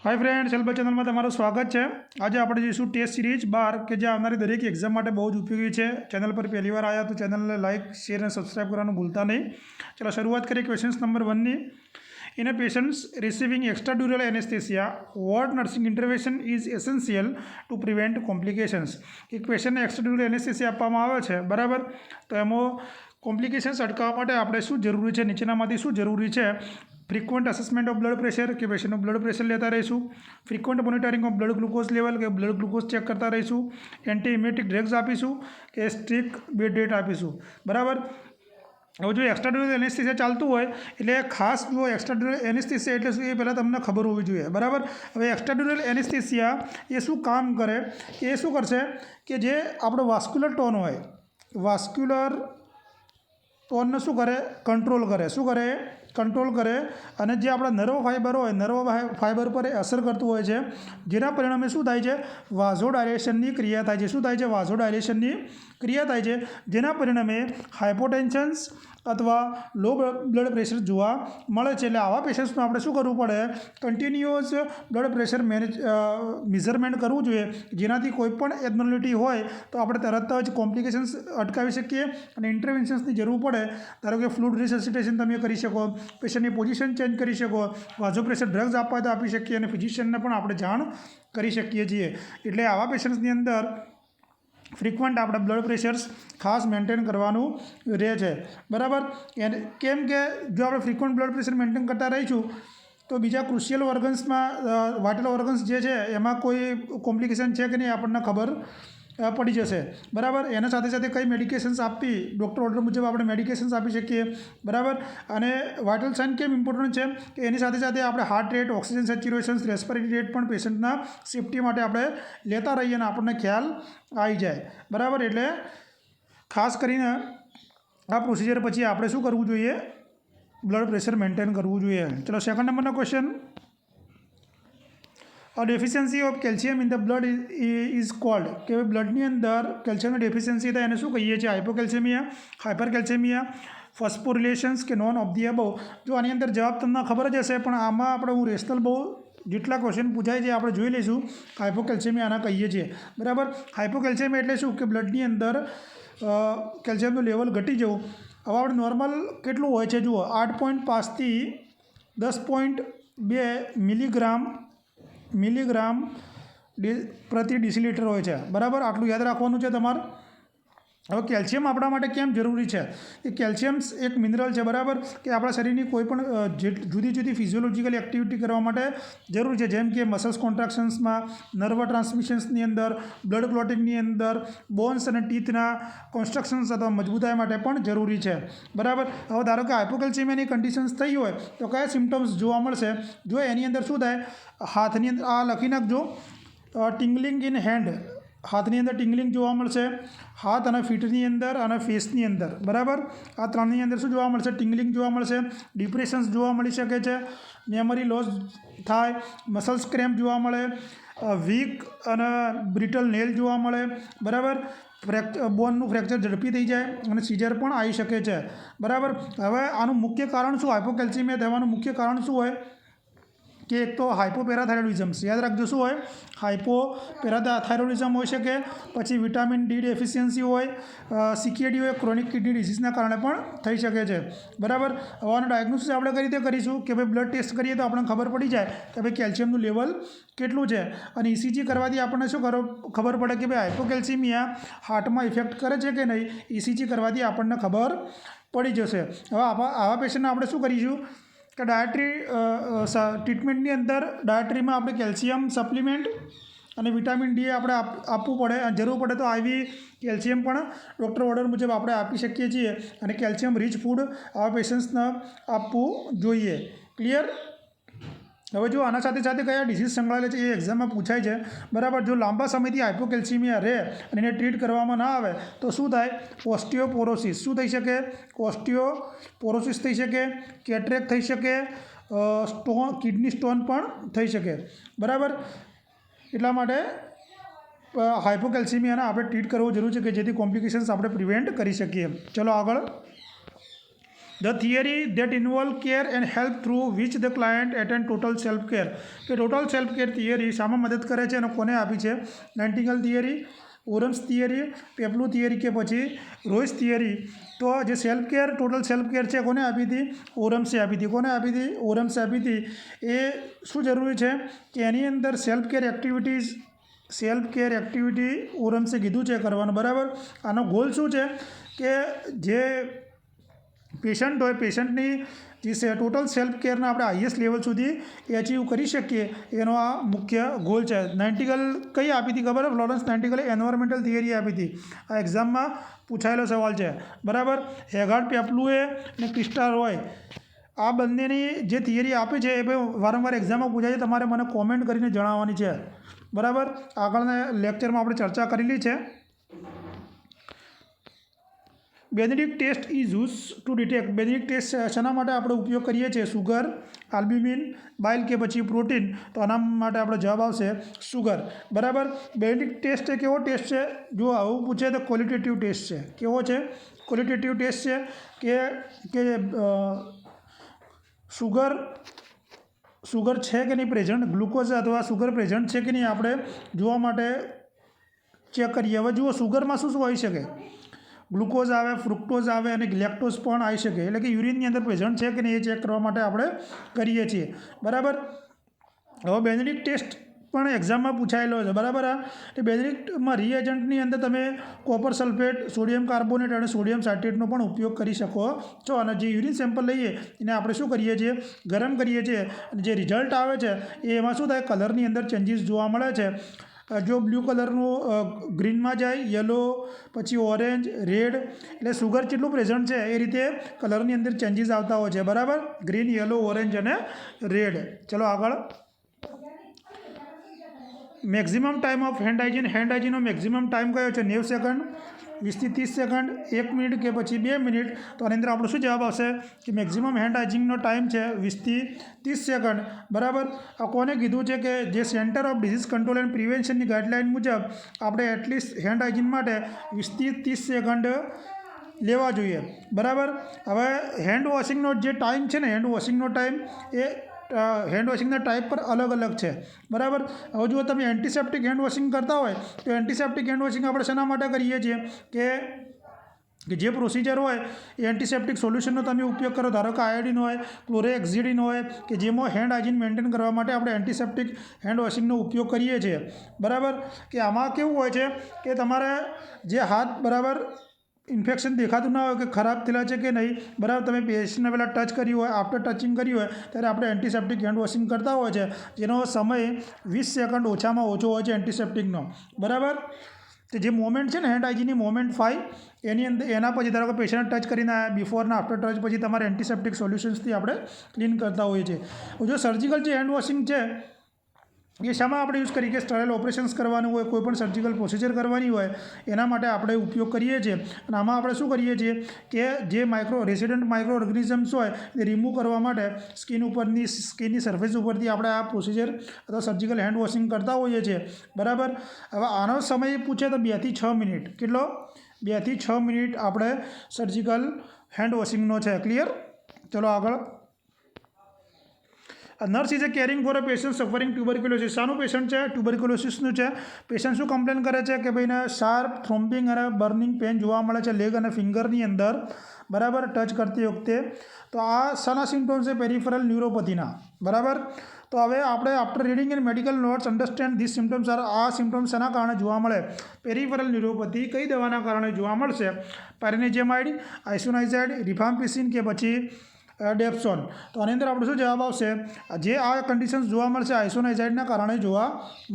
Hi friends, help channel में तमाરું स्वागत है। आज આપણે જોઈશું ટેસ્ટ સિરીઝ 12 કે જે આવનારી દરેક એક્ઝામ માટે બહુ જ ઉપયોગી છે। ચેનલ પર પહેલી વાર આવ્યા તો ચેનલને લાઇક શેર અને સબસ્ક્રાઇબ કરવાનું ભૂલતા નહીં। ચલો શરૂઆત કરીએ ક્વેશ્ચન્સ નંબર 1 ની। In a patient receiving extradural anesthesia, what nursing intervention is essential to prevent complications? એક પેશન્ટને એક્સ્ટ્રાડ્યુરલ એનેસ્થેસિયા આપવામાં આવે છે, બરાબર? તો એમાં કોમ્પ્લિકેશન્સ અટકાવવા માટે આપણે શું જરૂરી છે, નીચેનામાંથી શું જરૂરી છે? Frequent assessment of blood pressure के पेशेंट ब्लड प्रेशर लेता रहीशू। Frequent monitoring of blood glucose level के ब्लड ग्लूकोज चेक करता रहीशू। एंटी इमेटिक ड्रग्स आपीशू के स्ट्रिक्ट बेड रेट आपीशू, बराबर। હવે જો એક્સ્ટ્રાડ્યુરલ એનેસ્થેસિયા ચાલતું હોય એટલે ખાસ જો એક્સ્ટ્રાડ્યુરલ એનેસ્થેસિયા એટલે શું એ પહેલાં તમને ખબર હોવી જોઈએ, બરાબર। હવે એક્સ્ટ્રાડ્યુરલ એનેસ્થેસિયા એ શું કામ કરે? એ શું કરશે કે જે આપણો વાસ્ક્યુલર ટોન હોય, વાસ્ક્યુલર ટોનને શું કરે? કંટ્રોલ કરે। શું કરે? કંટ્રોલ કરે। અને જે આપણા નર્વ ફાઇબર હોય, નર્વ ફાઇબર પર અસર કરતું હોય છે, જેના પરિણામે શું થાય છે? વાઝોડાયલેશનની ક્રિયા થાય છે। શું થાય છે? વાઝોડાયલેશનની ક્રિયા થાય છે, જેના પરિણામે હાઇપોટેન્શન્સ અથવા લો બ્લડ પ્રેશર જોવા મળે છે। એટલે આવા પેશન્ટ્સમાં આપણે શું કરવું પડે? કન્ટિન્યુઅસ બ્લડ પ્રેશર મેઝરમેન્ટ કરવું જોઈએ, જેનાથી કોઈ પણ એબનોર્માલિટી હોય તો આપણે તરત જ કોમ્પ્લિકેશન્સ અટકાવી શકીએ અને ઇન્ટરવેન્શન્સની જરૂર પડે, ધારો કે ફ્લૂઇડ રિસસિટેશન તમે કરી શકો, પેશન્ટની પોઝિશન ચેન્જ કરી શકો, વાઝો પ્રેશર ડ્રગ્સ આપવા તો આપી શકીએ અને ફિઝિશિયનને પણ આપણે જાણ કરી શકીએ છીએ। એટલે આવા પેશન્ટ્સની અંદર ફ્રીક્વન્ટ આપણે બ્લડ પ્રેશર્સ ખાસ મેન્ટેન કરવાનું રહે છે, બરાબર। કેમ કે જો આપણે ફ્રીક્વન્ટ બ્લડ પ્રેશર મેન્ટેન કરતા રહીશું તો બીજા ક્રુશિયલ ઓર્ગન્સમાં, વાઇટલ ઓર્ગન્સ જે છે એમાં કોઈ કોમ્પ્લિકેશન છે કે નહીં આપણને ખબર પડી જશે, બરાબર। એના સાથે સાથે કઈ મેડિકેશન્સ આપવી, ડૉક્ટર ઓર્ડર મુજબ આપણે મેડિકેશન્સ આપી શકીએ, બરાબર। અને વાઇટલ સાઇન કેમ ઇમ્પોર્ટન્ટ છે કે એની સાથે સાથે આપણે heart rate, oxygen saturations, respiratory rate પણ પેશન્ટના સેફ્ટી માટે આપણે લેતા રહીએ અને આપણને ખ્યાલ આવી જાય, બરાબર। એટલે ખાસ કરીને આ પ્રોસિજર પછી આપણે શું કરવું જોઈએ? બ્લડ પ્રેશર મેન્ટેન કરવું જોઈએ। ચલો સેકન્ડ નંબરનો question. Deficiency of calcium in the blood is called, કે બ્લડની અંદર કેલ્શિયમની ડેફિશિયન્સી થાય એને શું કહીએ છીએ? હાઇપોકેલ્શેમિયા, હાઇપરકેલ્શેમિયા, ફોસ્ફોરિલેશન્સ કે નોન ઓફ ધી અબવ? જો આની અંદર જવાબ તમને ખબર જ હશે, પણ આમાં આપણે હું રેશનલ બહુ જેટલા ક્વેશ્ચન પૂછાય છે આપણે જોઈ લઈશું। હાઇપોકેલ્શેમિયા આના કહીએ છીએ, બરાબર। હાઇપોકેલ્શેમિયા એટલે શું? કે બ્લડની અંદર કેલ્શિયમનું લેવલ ઘટી જવું। હવે આપણે નોર્મલ કેટલું હોય છે જુઓ, 8.5 થી 10.2 મિલીગ્રામ પ્રતિ ડિસિલીટર હોય છે, બરાબર। આટલું યાદ રાખવાનું છે તમારે। હવે કેલ્શિયમ આપણા માટે કેમ જરૂરી છે? એ કેલ્શિયમ્સ એક મિનરલ છે, બરાબર, કે આપણા શરીરની કોઈ પણ જુદી જુદી ફિઝિયોલોજીકલ એક્ટિવિટી કરવા માટે જરૂરી છે, જેમ કે મસલ્સ કોન્ટ્રાક્શન્સમાં, નર્વ ટ્રાન્સમિશન્સની અંદર, બ્લડ ક્લોટિંગની અંદર, બોન્સ અને ટીથના કોન્સ્ટ્રક્શન્સ અથવા મજબૂતાઈ માટે પણ જરૂરી છે, બરાબર। હવે ધારો કે હાઇપોકેલ્શિયમિયાની કન્ડિશન્સ થઈ હોય તો કયા સિમ્ટમ્સ જોવા મળશે? જો એની અંદર શું થાય? હાથની અંદર આ લખી નાખજો, ટિંગલિંગ ઇન હેન્ડ, હાથની અંદર ટિંગલિંગ જોવા મળશે, હાથ અને ફીટની અંદર અને ફેસની અંદર, બરાબર। આ ત્રણની અંદર શું જોવા મળશે? ટિંગલિંગ જોવા મળશે, ડિપ્રેશન્સ જોવા મળી શકે છે, મેમરી લોસ થાય, મસલ્સ ક્રેમ્પ જોવા મળે, વીક અને બ્રિટલ નેલ જોવા મળે, બરાબર। બોનનું ફ્રેક્ચર ઝડપી થઈ જાય અને સીઝર પણ આવી શકે છે, બરાબર। હવે આનું મુખ્ય કારણ શું? હાઇપોકેલ્શિયમિયા થવાનું મુખ્ય કારણ શું હોય? કે એક તો હાઇપોપેરાથાઇરોઇડિઝમ્સ, યાદ રાખજો શું હોય? હાઇપોપેરાથાઇરોઇડિઝમ હોઈ શકે, પછી વિટામિન ડી ડેફિશિયન્સી હોય, CKD હોય, ક્રોનિક કિડની ડિસીઝના કારણે પણ થઈ શકે છે, બરાબર। હવે આનું ડાયગ્નોસિસ આપણે કઈ રીતે કરીશું? કે ભાઈ બ્લડ ટેસ્ટ કરીએ તો આપણને ખબર પડી જાય કે ભાઈ કેલ્શિયમનું લેવલ કેટલું છે, અને ECG કરવાથી આપણને શું ખબર પડે કે ભાઈ હાઇપોકેલ્શિયમિયા હાર્ટમાં ઇફેક્ટ કરે છે કે નહીં? ECG કરવાથી આપણને ખબર પડી જશે। હવે આવા પેશન્ટને આપણે શું કરીશું કે ડાયટરી ટ્રીટમેન્ટની અંદર ડાયટરીમાં આપણે કેલ્શિયમ સપ્લિમેન્ટ અને વિટામિન ડી આપણે આપવું પડે, અને જરૂર પડે તો IV કેલ્શિયમ પણ ડૉક્ટર ઓર્ડર મુજબ આપણે આપી શકીએ છીએ, અને કેલ્શિયમ રીચ ફૂડ આવા પેશન્ટ્સને આપવું જોઈએ, ક્લિયર। હવે જો આના સાથે સાથે કયા ડિસીઝ સંકળાયેલા છે એ એક્ઝામમાં પૂછાય છે, બરાબર। જો લાંબા સમયથી હાઇપોકેલ્શિયમિયા રહે અને એને ટ્રીટ કરવામાં ના આવે તો શું થાય? ઓસ્ટિયોપોરોસિસ શું થઈ શકે? ઓસ્ટિયોપોરોસિસ થઈ શકે, કેટરેક્ટ થઈ શકે, સ્ટોન, કિડની સ્ટોન પણ થઈ શકે, બરાબર। એટલા માટે હાઇપોકેલ્શિયમિયાને આપણે ટ્રીટ કરવો જરૂર છે કે જેથી કોમ્પ્લિકેશન્સ આપણે પ્રિવેન્ટ કરી શકીએ। ચલો આગળ। The theory that involve care and help through which the client attend total self care. કે ટોટલ સેલ્ફ કેર થિયરી શામાં મદદ કરે છે અને કોને આપી છે? નાઇટિંગેલ થિયરી, ઓરમ્સ થિયરી, પેપલુ થિયરી કે પછી રોઇસ થિયરી. તો જે self care, total self care છે કોને આપી હતી? ઓરમ્સે આપી હતી. કોને આપી હતી? ઓરમ્સે આપી હતી. એ શું જરૂરી છે કે એની અંદર સેલ્ફ કેર એક્ટિવિટી ઓરમ્સે કીધું છે કરવાનું, બરાબર. આનો ગોલ શું છે કે જે પેશન્ટ હોય, પેશન્ટની જે ટોટલ સેલ્ફ કેરના આપણે હાઈએસ્ટ લેવલ સુધી એચીવ કરી શકીએ, એનો આ મુખ્ય ગોલ છે. નાઇટિંગેલ કઈ આપી હતી ખબર? ફ્લોરેન્સ નાઇટિંગેલે એન્વાયરમેન્ટલ થિયરી આપી હતી. આ એક્ઝામમાં પૂછાયેલો સવાલ છે, બરાબર. હેગાર્ડ પેપલુએ અને ક્રિસ્ટા રોય આ બંનેની જે થિયરી આપી છે એ વારંવાર એક્ઝામમાં પૂછાય છે. તમારે મને કોમેન્ટ કરીને જણાવવાની છે, બરાબર. આગળના લેક્ચરમાં આપણે ચર્ચા કરેલી છે. Benedict test is use to detect. Benedict test શેના માટે આપણે ઉપયોગ કરીએ છીએ? સુગર, આલ્બ્યુમિન, બાઇલ કે પછી પ્રોટીન? તો આના માટે આપણો જવાબ આવશે સુગર, બરાબર. બેનેડિક્ટ ટેસ્ટ એ કેવો ટેસ્ટ છે? જો આવું પૂછે તો ક્વોલિટેટિવ ટેસ્ટ છે. કેવો છે? ક્વોલિટેટિવ ટેસ્ટ છે કે સુગર છે કે નહીં પ્રેઝન્ટ, ગ્લુકોઝ અથવા સુગર પ્રેઝન્ટ છે કે નહીં, આપણે જોવા માટે ચેક કરીએ. હવે જુઓ, સુગરમાં શું હોઈ શકે? ગ્લુકોઝ આવે, ફ્રુક્ટોઝ આવે અને લેક્ટોઝ પણ આવી શકે. એટલે કે યુરિનની અંદર પ્રેઝન્ટ છે કે નહીં એ ચેક કરવા માટે આપણે કરીએ છીએ, બરાબર. હવે બેનેડિક્ટ ટેસ્ટ પણ એક્ઝામમાં પૂછાયેલો છે, બરાબર. એ બેનેડિક્ટમાં રિએજન્ટની અંદર તમે કોપર સલ્ફેટ, સોડિયમ કાર્બોનેટ અને સોડિયમ સાઇટ્રેટનો પણ ઉપયોગ કરી શકો છો. અને જે યુરિન સેમ્પલ લઈએ એને આપણે શું કરીએ છીએ? ગરમ કરીએ છીએ. જે રિઝલ્ટ આવે છે એમાં શું થાય? કલરની અંદર ચેન્જીસ જોવા મળે છે. જો બ્લુ કલરનું ગ્રીનમાં જાય, યલો, પછી ઓરેન્જ, રેડ, એટલે સુગર જેટલું પ્રેઝન્ટ છે એ રીતે કલરની અંદર ચેન્જીસ આવતા હોય છે, બરાબર. ગ્રીન, યલો, ઓરેન્જ અને રેડ. ચલો આગળ. Maximum time of hand hygiene. Hand હાઇજીનનો મેક્સિમમ ટાઈમ કયો છે? 90 સેકન્ડ, 20 થી 30 સેકન્ડ, 1 મિનિટ કે પછી 2 મિનિટ? તો આની અંદર આપણો શું જવાબ આવશે કે મેક્સિમમ હેન્ડ હાઇજીનનો ટાઈમ છે 20 થી 30 સેકન્ડ, બરાબર. આ કોને કીધું છે કે જે centre of disease control and પ્રિવેન્શનની ગાઈડલાઇન મુજબ આપણે એટલીસ્ટ હેન્ડ હાઇજીન માટે 20 થી 30 સેકન્ડ લેવા જોઈએ, બરાબર. હવે હેન્ડ વોશિંગનો જે ટાઈમ છે ને, હેન્ડ વોશિંગનો ટાઈમ એ હેન્ડ વોશિંગના ટાઈપ પર અલગ અલગ છે, બરાબર. હવે જો તમે એન્ટીસેપ્ટિક હેન્ડ વોશિંગ કરતા હોય તો એન્ટીસેપ્ટિક હેન્ડ વોશિંગ આપણે શેના માટે કરીએ છીએ કે જે પ્રોસિજર હોય એ એન્ટીસેપ્ટિક સોલ્યુશનનો તમે ઉપયોગ કરો. ધારો કે આયોડિન હોય, ક્લોરેક્ઝિડિન હોય, કે જેમાં હેન્ડ હાઇજીન મેન્ટેન કરવા માટે આપણે એન્ટીસેપ્ટિક હેન્ડ વોશિંગનો ઉપયોગ કરીએ છીએ, બરાબર. કે આમાં કેવું હોય છે કે તમારે જે હાથ બરાબર ઇન્ફેક્શન દેખાતું ના હોય કે ખરાબ થયેલા છે કે નહીં, બરાબર. તમે પેશન્ટને પહેલાં ટચ કર્યું હોય, આફ્ટર ટચિંગ કર્યું હોય ત્યારે આપણે એન્ટીસેપ્ટિક હેન્ડ વોશિંગ કરતા હોય છે, જેનો સમય 20 સેકન્ડ ઓછામાં ઓછો હોય છે એન્ટીસેપ્ટિકનો, બરાબર. તો જે મોમેન્ટ છે ને હેન્ડ હાઇજીનની મોમેન્ટ 5, એની અંદર એના પછી ધારો કે પેશન્ટ ટચ કરીને આવ્યા, બિફોરના આફ્ટર ટચ પછી તમારે એન્ટીસેપ્ટિક સોલ્યુશન્સથી આપણે ક્લીન કરતા હોઈએ છીએ. જો સર્જિકલ જે હેન્ડ વોશિંગ છે એ શામાં આપણે યુઝ કરીએ કે સ્ટરાઇલ ઓપરેશન્સ કરવાનું હોય, કોઈ પણ સર્જિકલ પ્રોસિજર કરવાની હોય એના માટે આપણે ઉપયોગ કરીએ છીએ. અને આમાં આપણે શું કરીએ છીએ કે જે રેસિડન્ટ માઇક્રો ઓર્ગેનિઝમ્સ હોય એ રિમૂવ કરવા માટે સ્કિનની સરફેસ ઉપરથી આપણે આ પ્રોસિજર અથવા સર્જિકલ હેન્ડ વોશિંગ કરતા હોઈએ છીએ, બરાબર. હવે આનો સમય પૂછે તો 2 થી 6 મિનિટ. કેટલો? 2 થી 6 મિનિટ આપણે સર્જિકલ હેન્ડ વોશિંગનો છે. ક્લિયર? ચલો આગળ. Nurse is caring for a patient suffering tuberculosis. શાનું પેશન્ટ છે? ટ્યુબરક્યુલોસિસનું છે. પેશન્ટ શું કમ્પ્લેન કરે છે કે ભાઈને શાર્પ, થ્રોમ્બિંગ અને બર્નિંગ પેન જોવા મળે છે લેગ અને ફિંગરની અંદર, બરાબર, ટચ કરતી વખતે. તો આ શાના સિમ્ટમ્સ છે? પેરિફેરલ ન્યુરોપેથીના, બરાબર. તો હવે આપણે after reading in medical notes understand this symptoms are. આ સિમ્ટમ્સ શેના કારણે જોવા મળે? પેરિફેરલ ન્યુરોપેથી કઈ દવાના કારણે જોવા મળશે? પાયરેનિઝેમાઇડ, આઇસોનાઇઝાઇડ, રિફામ્પિસિન કે પછી ડેપ્સોન? તો આની અંદર આપણો શું જવાબ આવશે? જે આ કન્ડિશન્સ જોવા મળશે આઇસોનાઇઝાઇડના કારણે જોવા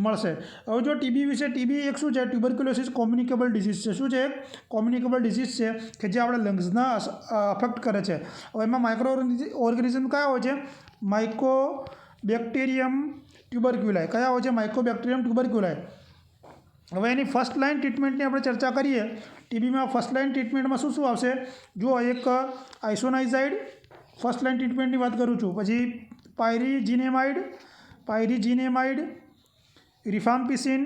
મળશે. હવે જો ટીબી વિશે, ટીબી એક શું છે? ટ્યુબરક્યુલોસિસ કોમ્યુનિકેબલ ડિઝીઝ છે. શું છે? કોમ્યુનિકેબલ ડિઝીઝ છે કે જે આપણે લંગ્સના અફેક્ટ કરે છે. હવે એમાં માઇક્રો ઓર્ગેનિઝમ કયા હોય છે? માઇકોબેક્ટેરિયમ ટ્યુબરક્યુલાઈ. કયા હોય છે? માઇકોબેક્ટેરિયમ ટ્યુબરક્યુલાઈ. હવે એની ફર્સ્ટ લાઇન ટ્રીટમેન્ટની આપણે ચર્ચા કરીએ. ટીબીમાં ફર્સ્ટ લાઇન ટ્રીટમેન્ટમાં શું શું આવશે? જો એક આઇસોનાઇઝાઇડ ફર્સ્ટ લાઇન ટ્રીટમેન્ટની વાત કરું છું, પછી પાયરીજીનેમાઇડ, રિફામ્પિસિન,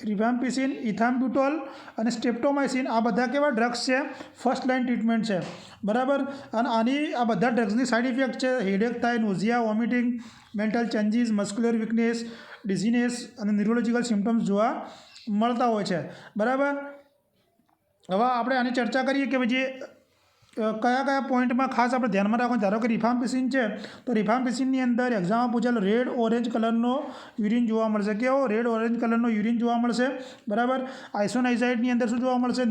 રિફામ્પિસિન, ઇથામ્બ્યુટોલ અને સ્ટ્રેપ્ટોમાઇસિન આ બધા કેવા ડ્રગ્સ છે? ફર્સ્ટ લાઇન ટ્રીટમેન્ટ છે, બરાબર. અને આ બધા ડ્રગ્સની સાઇડ ઇફેક્ટ છે હેડેક થાય, nausea, vomiting, mental changes, muscular weakness, dizziness અને ન્યુરોલોજિકલ સિમ્ટમ્સ જોવા મળતા હોય છે, બરાબર. હવે આપણે આની ચર્ચા કરીએ કે જે કયા પોઈન્ટમાં ખાસ આપણે ધ્યાનમાં રાખવાનું. ધારો કે રિફામ્પિસિન છે તો રિફામ્પિસિનની અંદર એક્ઝામમાં પૂછેલો રેડ ઓરેન્જ કલરનો યુરિન જોવા મળશે. કેવો? રેડ ઓરેન્જ કલરનો યુરિન જોવા મળશે, બરાબર. આઇસોનાઇઝાઇડની અંદર શું જોવા મળશે?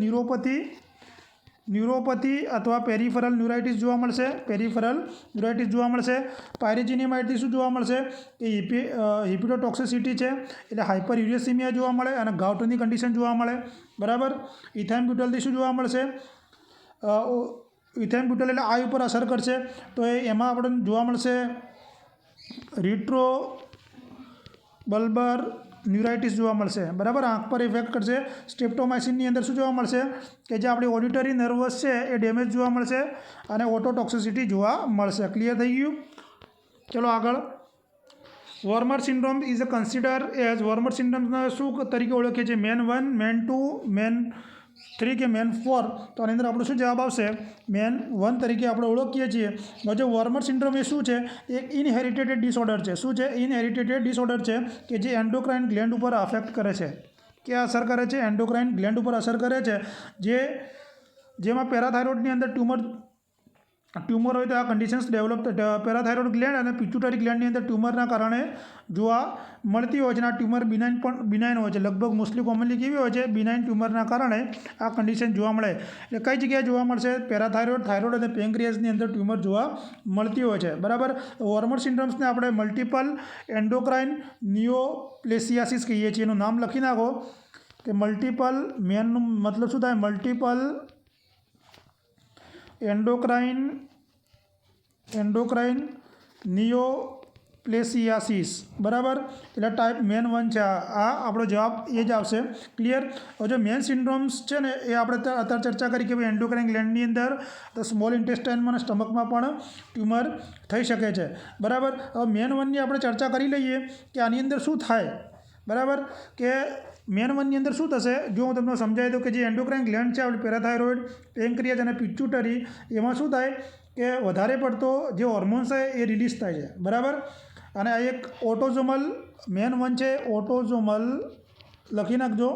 ન્યુરોપથી અથવા પેરિફરલ ન્યુરાઇટિસ જોવા મળશે. પાયરેજીનિમાઇડથી શું જોવા મળશે? એ હિપેટોટોક્સિસિટી છે એટલે હાઇપર યુરેસિમિયા જોવા મળે અને ગાઉટની કન્ડિશન જોવા મળે, બરાબર. ઇથામ્બ્યુટલથી શું જોવા મળશે? ઇથામ્બ્યુટલ એટલે આઈ ઉપર અસર કરશે તો એમાં આપણને જોવા મળશે રિટ્રો બલ્બર ન્યુરાઇટિસ જોવા મળશે, બરાબર. આંખ પર ઇફેક્ટ કરશે. સ્ટ્રેપ્ટોમાઇસિનની અંદર શું જોવા મળશે? કે જે આપણી ઓડિટરી નર્વસ છે એ ડેમેજ જોવા મળશે અને ઓટોટોક્સિસિટી જોવા મળશે. ક્લિયર થઈ ગયું? ચલો આગળ. Werner syndrome is a consider as Werner સિન્ડ્રોમના શું તરીકે ઓળખીએ છીએ? મેન 1, મેન 2, મેન 3 કે મેન 4? તો આની અંદર આપણો શું જવાબ આવશે? મેન 1 તરીકે આપણે ઓળખીએ છીએ. જો વોર્મર સિન્ડ્રોમ એ શું છે? એક ઇનહેરિટેટેડ ડિસઓર્ડર છે. શું છે? ઇનહેરિટેટેડ ડિસઓર્ડર છે કે જે એન્ડોક્રાઇન ગ્લેન્ડ ઉપર અફેક્ટ કરે છે. ક્યાં અસર કરે છે? એન્ડોક્રાઇન ગ્લેન્ડ ઉપર અસર કરે છે. જેમાં પેરાથાઇરોઇડની અંદર ટ્યુમર હોય તો આ કન્ડિશન્સ ડેવલપ પેરાથાઇરોઇડ ગ્લેન્ડ અને પિટ્યુટરી ગ્લેન્ડની અંદર ટ્યુમરના કારણે જોવા મળતી હોય છે. અને આ ટ્યુમર બિનાઇન હોય છે. લગભગ મોસ્ટલી કોમનલી કેવી હોય છે? બિનાઇન ટ્યુમરના કારણે આ કન્ડિશન જોવા મળે. એટલે કઈ જગ્યાએ જોવા મળશે? પેરાથાઇરોઇડ, થાઇરોઇડ અને પેન્ક્રિયાસની અંદર ટ્યુમર જોવા મળતી હોય છે, બરાબર. વોર્મર સિન્ડ્રોમ્સને આપણે મલ્ટિપલ એન્ડોક્રાઇન નિયોપ્લેસિયાસિસ કહીએ છીએ. એનું નામ લખી નાખો કે મલ્ટિપલ, મેનનું મતલબ શું થાય? મલ્ટિપલ એન્ડોક્રાઇન નિયોપ્લેસિયાસિસ, બરાબર. એટલે ટાઈપ મેન 1 છે. આ આપણો જવાબ એ જ આવશે. ક્લિયર? હવે જો મેન સિન્ડ્રોમ્સ છે ને એ આપણે અત્યારે ચર્ચા કરી કે ભાઈ એન્ડોક્રાઇન ગ્લેન્ડની અંદર તો સ્મોલ ઇન્ટેસ્ટાઇનમાં અને સ્ટમકમાં પણ ટ્યુમર થઈ શકે છે, બરાબર. હવે મેન 1ની આપણે ચર્ચા કરી લઈએ કે આની અંદર શું થાય, બરાબર. કે મેન 1ની અંદર શું થશે? જો હું તમને સમજાવી દઉં કે જે એન્ડોક્રાઇન ગ્લેન્ડ છે આપણે પેરાથાઇરોઇડ, પેન્ક્રિયાસ અને પિટ્યુટરી, એમાં શું થાય કે વધારે પડતો જે હોર્મોન્સ છે એ રિલીઝ થાય છે, બરાબર. અને આ એક ઓટોઝોમલ મેન 1 છે. ઓટોઝોમલ લખી નાખજો.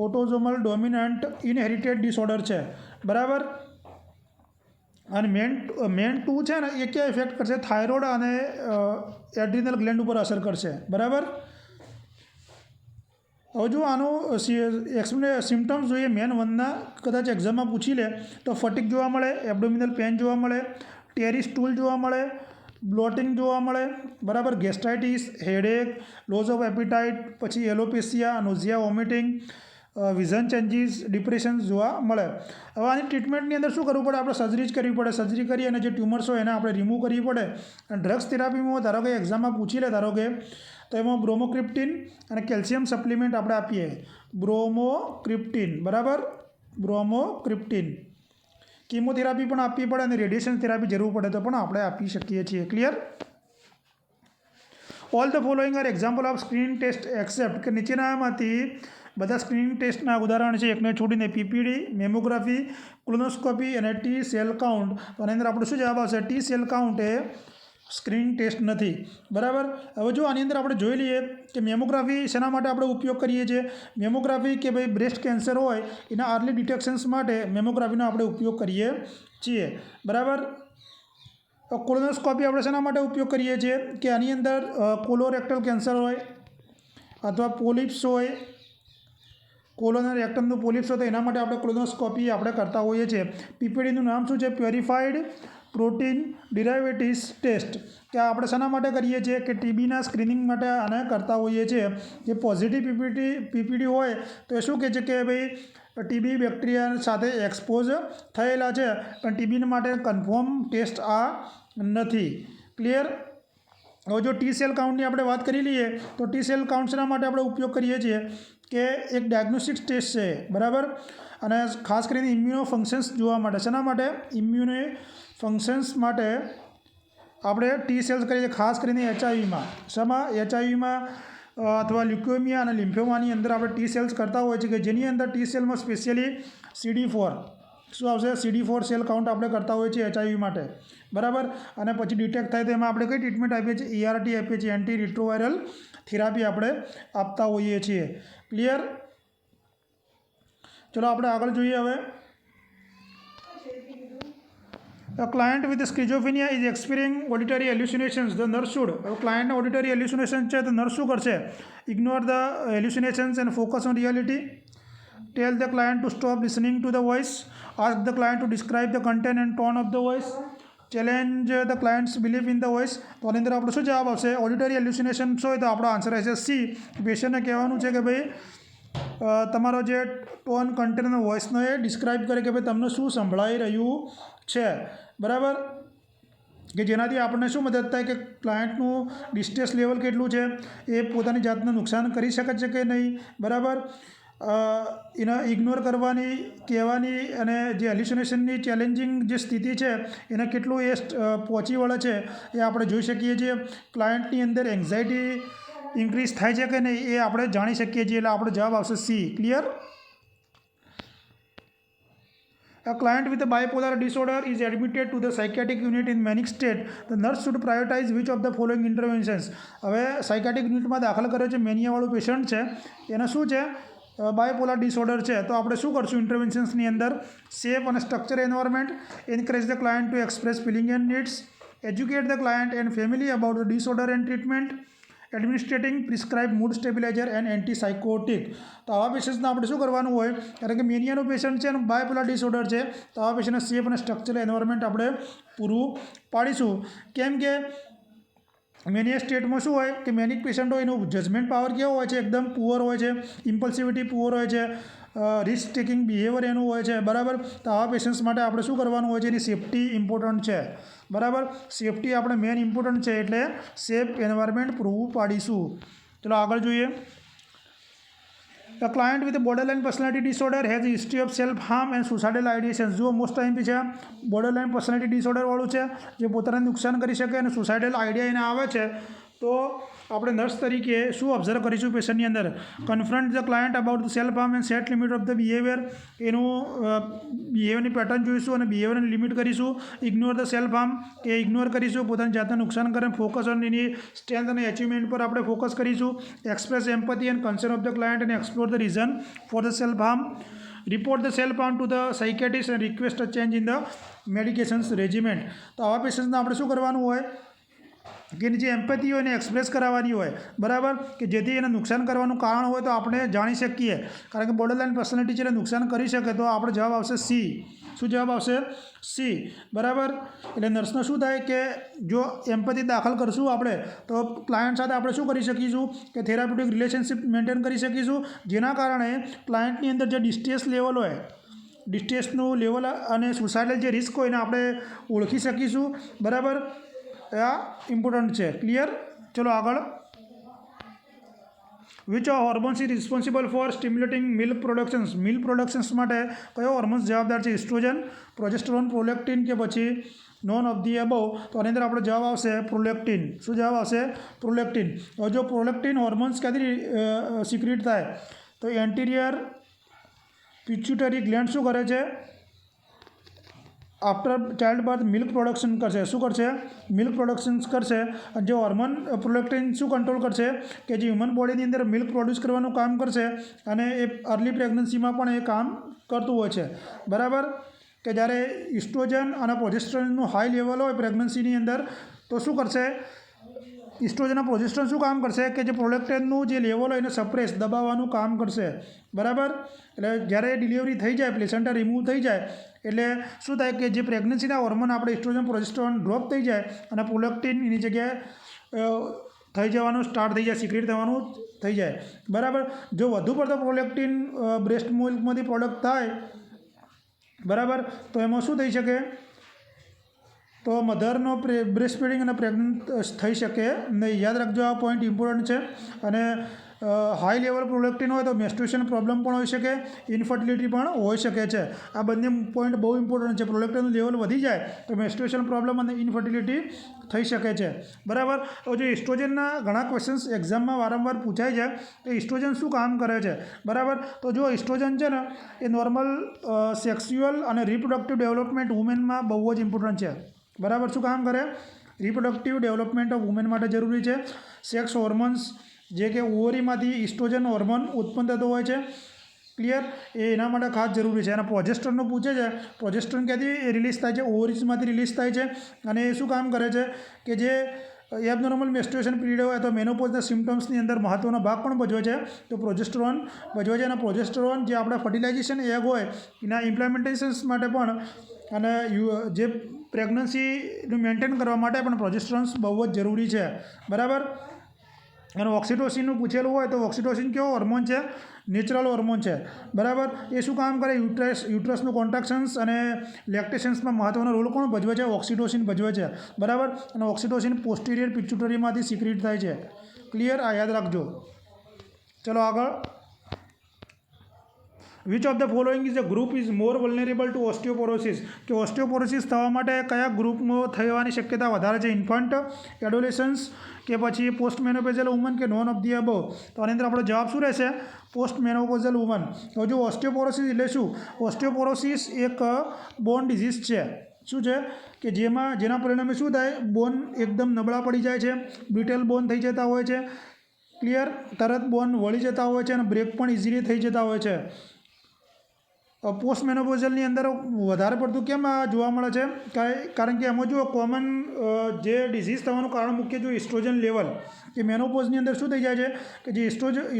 ઓટોઝોમલ ડોમિનન્ટ ઇનહેરિટેડ ડિસઓર્ડર છે, બરાબર. અને મેન 2 છે ને એ ક્યાં ઇફેક્ટ કરશે? થાઇરોઇડ અને એડ્રિનલ ગ્લેન્ડ ઉપર અસર કરશે, બરાબર. હવે જો આનું સિમ્ટમ્સ જોઈએ મેન 1ના, કદાચ એક્ઝામમાં પૂછી લે તો ફટીક જોવા મળે, એબ્ડોમિનલ પેન જોવા મળે, ટેરી સ્ટૂલ જોવા મળે, બ્લોટિંગ જોવા મળે, બરાબર. ગેસ્ટ્રાઇટિસ, હેડેક, લોસ ઓફ એપિટાઇટ, પછી એલોપેસિયા, નોઝિયા, વોમિટિંગ, વિઝન ચેન્જીસ, ડિપ્રેશન જોવા મળે. હવે આની ટ્રીટમેન્ટની અંદર શું કરવું પડે? આપણે સર્જરી જ કરવી પડે. સર્જરી કરી અને જે ટ્યુમર્સ હોય એને આપણે રિમૂવ કરવી પડે. અને ડ્રગ્સ થેરાપીમાં ધારો કે એક્ઝામમાં પૂછી લે, ધારો કે તો એમાં બ્રોમોક્રિપ્ટિન અને કેલ્શિયમ સપ્લિમેન્ટ આપણે આપીએ. બ્રોમોક્રિપ્ટિન, બરાબર. બ્રોમોક્રિપ્ટિન. કીમોથેરાપી પણ આપવી પડે અને રેડિયેશન થેરાપી જરૂર પડે તો પણ આપણે આપી શકીએ છીએ. Clear? All the following are example of screening test except કે નીચેનામાંથી બધા સ્ક્રીનિંગ ટેસ્ટના ઉદાહરણ છે એકને છોડીને પીપીડી, મેમોગ્રાફી, કોલોનોસ્કોપી અને ટી સેલ કાઉન્ટ. તો આની અંદર આપણો શું જવાબ આવશે? ટી સેલ કાઉન્ટ એ સ્ક્રીનિંગ ટેસ્ટ નથી, બરાબર. હવે જો આની અંદર આપણે જોઈ લઈએ કે મેમોગ્રાફી શેના માટે આપણે ઉપયોગ કરીએ છીએ? મેમોગ્રાફી કે ભાઈ બ્રેસ્ટ કેન્સર હોય એના અર્લી ડિટેક્શન્સ માટે મેમોગ્રાફીનો આપણે ઉપયોગ કરીએ છીએ, બરાબર. કોલોનોસ્કોપી આપણે શેના માટે ઉપયોગ કરીએ છીએ? કે આની અંદર કોલોરેક્ટલ કેન્સર હોય અથવા પોલિપ્સ હોય, કોલોન અને રેક્ટમનું પોલિપ્સ હોય તો એના માટે આપણે કોલોનોસ્કોપી આપણે કરતા હોઈએ છીએ. પીપીડીનું નામ શું છે? પ્યોરિફાઈડ પ્રોટીન ડિરાઇવેટિવ્સ ટેસ્ટ. કે આપણે શાના માટે કરીએ છીએ? કે ટીબીના સ્ક્રીનિંગ માટે આને કરતા હોઈએ છીએ. જે પોઝિટિવ પીપીડી હોય તો એ શું કહે છે કે ભાઈ ટીબી બેક્ટેરિયા સાથે એક્સપોઝ થયેલા છે, પણ ટીબી માટે કન્ફર્મ ટેસ્ટ આ નથી. ક્લિયર? હવે જો ટી સેલ કાઉન્ટની આપણે વાત કરી લઈએ તો ટી સેલ કાઉન્ટ શેના માટે આપણે ઉપયોગ કરીએ છીએ? કે એક ડાયગ્નોસ્ટિક ટેસ્ટ છે, બરાબર. અને ખાસ કરીને ઇમ્યુનો ફંક્શન્સ જોવા માટે. શેના માટે? ઇમ્યુનો ફંક્શન્સ માટે આપણે ટી સેલ્સ કરીએ છીએ, ખાસ કરીને એચઆઈવીમાં. શામાં? એચઆઈવીમાં અથવા લ્યુકેમિયા અને લિમ્ફોમાની અંદર આપણે ટી સેલ્સ કરતા હોય છે કે જેની અંદર ટી સેલમાં સ્પેશિયલી CD4 શું આવશે CD4 સેલ કાઉન્ટ આપણે કરતા હોઈએ છીએ HIV માટે, બરાબર. અને પછી ડિટેક્ટ થાય તો એમાં આપણે કઈ ટ્રીટમેન્ટ આપીએ છીએ? ERT આપીએ છીએ, એન્ટી રિટ્રોવાયરલ થેરાપી આપણે આપતા હોઈએ છીએ. ક્લિયર? ચલો આપણે આગળ જોઈએ હવે. A client with schizophrenia is experiencing auditory hallucinations. The nurse should. ક્લાયન્ટને ઓડિટરી hallucination છે તો નર્સ શું કરશે? Ignore the hallucinations and focus on reality. Tell the client to stop listening to the voice. Ask the client to describe the content and tone of the voice. Challenge the client's belief in the voice. તો આની અંદર આપણો શું જવાબ આવશે? Auditory hallucinations હોય તો આપણો આન્સર રહેશે સી. પેશન્ટને કહેવાનું છે કે ભાઈ તમારો જે ટોન, કન્ટેન્ટ અને વોઇસનો એ ડિસ્ક્રાઇબ કરે કે ભાઈ તમને શું સંભળાઈ રહ્યું છે, બરાબર. કે જેનાથી આપણને શું મદદ થાય કે ક્લાયન્ટનું ડિસ્ટ્રેસ લેવલ કેટલું છે, એ પોતાની જાતને નુકસાન કરી શકે છે કે નહીં, બરાબર. એને ઇગ્નોર કરવાની, કહેવાની અને જે હેલ્યુસિનેશનની ચેલેન્જિંગ જે સ્થિતિ છે એને કેટલું એ પહોંચી વળે છે એ આપણે જોઈ શકીએ છીએ. ક્લાયન્ટની અંદર એન્ઝાયટી ઇન્ક્રીઝ થાય છે કે નહીં એ આપણે જાણી શકીએ છીએ. એટલે આપણો જવાબ આવશે C. Clear? A client with a bipolar disorder is admitted to the psychiatric unit in manic state. The nurse should prioritize which of the following interventions. હવે સાયકાટ્રિક યુનિટમાં દાખલ કર્યો છે, મેનિયાવાળું પેશન્ટ છે, એને શું છે? બાયપોલર ડિસઓર્ડર છે. તો આપણે શું કરશું ઇન્ટરવેન્શન્સની અંદર? સેફ અને structure environment, encourage the client to express feeling and needs, educate the client and family about the disorder and treatment, administrating prescribe mood stabiliser and antipsychotic. તો આવા પેશન્ટ્સને આપણે શું કરવાનું હોય? કારણ કે મેનિયાનો પેશન્ટ છે અને બાયપોલર ડિસઓર્ડર છે, તો આવા પેશન્ટને સેફ અને સ્ટ્રક્ચરલ એન્વાયરમેન્ટ આપણે પૂરું પાડીશું. કેમ કે મેનિયા સ્ટેટમાં શું હોય કે મેનિક પેશન્ટ હોય એનું જજમેન્ટ પાવર કેવો હોય છે? એકદમ પુઅર હોય છે, ઇમ્પલ્સિવિટી પુઅર હોય છે, રિસ્ક ટેકિંગ બિહેવિયર એનું હોય છે, બરાબર. તો આવા પેશન્ટ્સ માટે આપણે શું કરવાનું હોય છે? એની સેફટી ઇમ્પોર્ટન્ટ છે, બરાબર. સેફટી આપણે મેન ઇમ્પોર્ટન્ટ છે એટલે સેફ એન્વાયરમેન્ટ પૂરું પાડીશું. ચલો આગળ જોઈએ. A client with a borderline personality disorder has a history of self-harm and suicidal ideations. જો મોસ્ટ ટાઈમ છે બોર્ડરલાઇન પર્સનાલિટી ડિસઓર્ડરવાળું છે, જે પોતાને નુકસાન કરી શકે અને સુસાઇડલ આઈડિયા એને આવે છે, તો આપણે નર્સ તરીકે શું ઓબ્ઝર્વ કરીશું પેશન્ટની અંદર? Confront the client about the self harm and set limit of the behaviour. એનું બિહેવિયરની પેટર્ન જોઈશું અને બિહેવિયરની લિમિટ કરીશું. ઇગ્નોર ધ સેલ્ફ હાર્મ, એ ઇગ્નોર કરીશું, પોતાની જાતને નુકસાન કરે. ફોકસ ઓન એની સ્ટ્રેન્થ અને અચીવમેન્ટ પર આપણે ફોકસ કરીશું. Express empathy and concern of the client and explore the reason for the self harm. Report the self harm to the psychiatrist and request a change in the medications regiment. તો આવા પેશન્ટને આપણે શું કરવાનું હોય કે એની જે એમ્પેથી હોય એને એક્સપ્રેસ કરાવવાની હોય, બરાબર. કે જેથી એને નુકસાન કરવાનું કારણ હોય તો આપણે જાણી શકીએ. કારણ કે બોર્ડરલાઇન પર્સનાલિટી છે એટલે નુકસાન કરી શકે. તો આપણો જવાબ આવશે સી. શું જવાબ આવશે? સી, બરાબર. એટલે નર્સનો શું થાય કે જો એમ્પેથી દાખલ કરશું આપણે તો ક્લાયન્ટ સાથે આપણે શું કરી શકીશું કે થેરાપ્યુટિક રિલેશનશિપ મેન્ટેન કરી શકીશું, જેના કારણે ક્લાયન્ટની અંદર જે ડિસ્ટ્રેસ લેવલ હોય, ડિસ્ટ્રેસનું લેવલ અને સુસાઇડલ જે રિસ્ક હોય એને આપણે ઓળખી શકીશું, બરાબર. આ ઇમ્પોર્ટન્ટ છે. ક્લિયર? ચલો આગળ. Which hormones is responsible four stimulating milk productions. Milk productions માટે કયો હોર્મોન્સ જવાબદાર છે? ઇસ્ટ્રોજન, પ્રોજેસ્ટેરોન, પ્રોલેક્ટિન કે પછી નોન ઓફ ધી અબવ. તો આની અંદર આપણો જવાબ આવશે પ્રોલેક્ટિન. શું જવાબ આવશે? પ્રોલેક્ટિન. હવે જો પ્રોલેક્ટિન હોર્મોન્સ ક્યાંથી સિક્રેટ થાય? તો એન્ટિરિયર પિટ્યુટરી ગ્લેન્ડ શું કરે છે? After childbirth milk production કરશે. શું કરશે? મિલ્ક પ્રોડક્શન કરશે. અને જે હોર્મોન પ્રોલેક્ટિન શું કંટ્રોલ કરશે? કે જે હ્યુમન બોડીની અંદર મિલ્ક પ્રોડ્યુસ કરવાનું કામ કરશે અને એ અર્લી પ્રેગ્નન્સીમાં પણ એ કામ કરતું હોય છે, બરાબર. કે જ્યારે ઇસ્ટ્રોજન અને પ્રોજેસ્ટેરોનનું હાઈ લેવલ હોય પ્રેગ્નન્સીની અંદર તો શું કરશે? ઇસ્ટ્રોજન અને પ્રોજેસ્ટેરોન શું કામ કરશે? કે જે પ્રોલેક્ટિનનું જે લેવલ હોય એને સપ્રેસ, દબાવવાનું કામ કરશે, બરાબર. એટલે જ્યારે ડિલિવરી થઈ જાય, પ્લેસેન્ટા રિમૂવ થઈ જાય એટલે શું થાય કે જે પ્રેગ્નન્સીના હોર્મોન આપણે ઇસ્ટ્રોજન, પ્રોજેસ્ટેરોન ડ્રોપ થઈ જાય અને પ્રોલેક્ટિન એની જગ્યાએ થઈ જવાનું સ્ટાર્ટ થઈ જાય, સિક્રેટ થવાનું થઈ જાય, બરાબર. જો વધુ પડતો પ્રોલેક્ટિન બ્રેસ્ટ મિલ્કમાંથી પ્રોડક્ટ થાય, બરાબર, તો એમાં શું થઈ શકે? તો મધરનો બ્રેસ્ટ ફીડિંગ અને પ્રેગ્નન્ટ થઈ શકે નહીં. યાદ રાખજો, આ પોઈન્ટ ઇમ્પોર્ટન્ટ છે. અને હાઈ લેવલ પ્રોલેક્ટિન હોય તો મેસ્ટ્રુએશન પ્રોબ્લેમ પણ હોઈ શકે, ઇન્ફર્ટિલિટી પણ હોઈ શકે છે. આ બંને પોઈન્ટ બહુ ઇમ્પોર્ટન્ટ છે. પ્રોલેક્ટિનનું લેવલ વધી જાય તો મેસ્ટ્રુએશન પ્રોબ્લેમ અને ઇન્ફર્ટિલિટી થઈ શકે છે. બરાબર. તો જે ઇસ્ટ્રોજનના ઘણા ક્વેશ્ચન્સ એક્ઝામમાં વારંવાર પૂછાય છે તો ઇસ્ટ્રોજન શું કામ કરે છે. બરાબર. તો જો ઇસ્ટ્રોજન છે ને એ નોર્મલ સેક્સ્યુઅલ અને રિપ્રોડક્ટિવ ડેવલપમેન્ટ વુમેનમાં બહુ જ ઇમ્પોર્ટન્ટ છે. બરાબર. શું કામ કરે? રિપ્રોડક્ટિવ ડેવલપમેન્ટ ઓફ વુમેન માટે જરૂરી છે. સેક્સ હોર્મોન્સ જે કે ઓવરીમાંથી ઇસ્ટ્રોજન હોર્મોન ઉત્પન્ન થતો હોય છે. ક્લિયર? એ એના માટે ખાસ જરૂરી છે. અને પ્રોજેસ્ટ્રોનનું પૂછે છે. પ્રોજેસ્ટ્રોન ક્યાંથી રિલીઝ થાય છે? ઓવરીઝમાંથી રિલીઝ થાય છે. અને એ શું કામ કરે છે કે જે એબનોર્મલ મેસ્ટ્રુએશન પીરિયડ હોય તો મેનોપોઝના સિમ્ટમ્સની અંદર મહત્ત્વનો ભાગ પણ ભજવે છે. તો પ્રોજેસ્ટેરોન ભજવે છે. અને પ્રોજેસ્ટેરોન જે આપણા ફર્ટિલાઇઝેશન એગ હોય એના ઇમ્પ્લિમેન્ટેશન્સ માટે પણ અને જે પ્રેગ્નન્સીનું મેન્ટેન કરવા માટે પણ પ્રોજેસ્ટેરોન્સ બહુ જ જરૂરી છે. બરાબર. અને ઓક્સિટોસિનનું પૂછેલું હોય તો ઓક્સિટોસિન કેવો હોર્મોન છે? નેચરલ હોર્મોન છે. બરાબર. એ શું કામ કરે? યુટ્રસનું કોન્ટ્રાક્શન્સ અને લેક્ટેશન્સમાં મહત્ત્વનો રોલ કોણ ભજવે છે? ઓક્સિટોસિન ભજવે છે. બરાબર. અને ઓક્સિટોસિન પોસ્ટિરિયર પિટ્યુટરીમાંથી સિક્રેટ થાય છે. ક્લિયર? આ યાદ રાખજો. ચલો આગળ. Which of the following is a group is more vulnerable to osteoporosis? કે ઓસ્ટિયોપોરોસિસ થવા માટે કયા ગ્રુપમાં થવાની શક્યતા વધારે છે? ઇન્ફન્ટ, એડોલેસન્સ કે પછી પોસ્ટ મેનોપોઝલ વુમન કે નોન ઓફ ધી અબવ? તો આની અંદર આપણો જવાબ શું રહેશે? Post menopausal woman. તો જો ઓસ્ટિયોપોરોસિસ એટલે શું? ઓસ્ટિયોપોરોસિસ એક બોન ડિઝીઝ છે. શું છે? કે જેના પરિણામે શું થાય? બોન એકદમ નબળા પડી જાય છે, બ્રિટલ બોન થઈ જતા હોય છે. ક્લિયર? તરત બોન વળી જતા હોય છે અને બ્રેક પણ ઇઝીલી થઈ જતા હોય છે. પોસ્ટ મેનોપોઝલની અંદર વધારે પડતું કેમ જોવા મળે છે? કારણ કે એમાં જો કોમન જે ડિઝીઝ થવાનું કારણ મુખ્ય જો ઇસ્ટ્રોજન લેવલ કે મેનોપોઝની અંદર શું થઈ જાય છે કે જે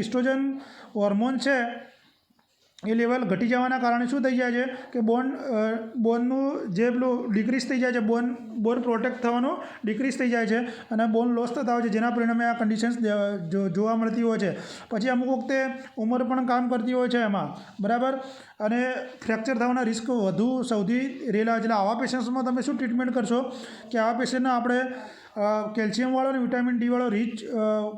ઇસ્ટ્રોજન હોર્મોન છે એ લેવલ ઘટી જવાના કારણે શું થઈ જાય છે કે બોનનું જે પેલું ડિક્રીઝ થઈ જાય છે, બોન પ્રોટેક્ટ થવાનું ડિક્રીઝ થઈ જાય છે અને બોન લોસ થતા હોય છે, જેના પરિણામે આ કન્ડિશન્સ જોવા મળતી હોય છે. પછી અમુક વખતે ઉંમર પણ કામ કરતી હોય છે એમાં. બરાબર. અને ફ્રેક્ચર થવાના રિસ્ક સૌથી રહેલા. એટલે આવા પેશન્ટ્સમાં તમે શું ટ્રીટમેન્ટ કરશો કે આવા પેશન્ટને આપણે કેલ્શિયમવાળો અને વિટામિન ડીવાળો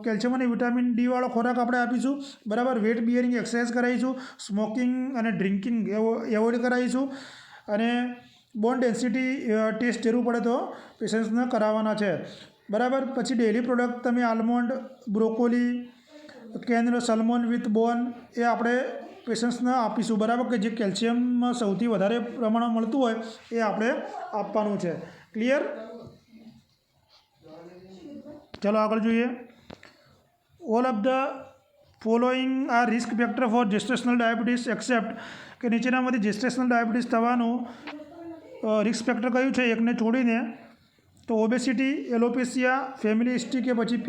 કેલ્શિયમ અને વિટામિન ડીવાળો ખોરાક આપણે આપીશું. બરાબર. વેટ બિયરિંગ એક્સરસાઇઝ કરાવીશું. સ્મોકિંગ અને ડ્રિંકિંગ એવોઇડ કરાવીશું. અને બોન ડેન્સિટી ટેસ્ટ જરૂર પડે તો પેશન્ટ્સને કરાવવાના છે. બરાબર. પછી ડેલી પ્રોડક્ટ તમે આલમોન્ડ, બ્રોકોલી, કેનનો સલ્મોન વિથ બોન એ આપણે પેશન્ટ્સને આપીશું. બરાબર. કે જે કેલ્શિયમમાં સૌથી વધારે પ્રમાણમાં મળતું હોય એ આપણે આપવાનું છે. ક્લિયર? ચલો આગળ જોઈએ. All of the following are risk factor for gestational diabetes except? કે નીચેનામાંથી જેસ્ટેશનલ ડાયાબિટીસ થવાનું રિસ્ક ફેક્ટર કયું છે એકને છોડીને? તો ઓબેસિટી, એલોપેશિયા, ફેમિલી હિસ્ટ્રી કે પછી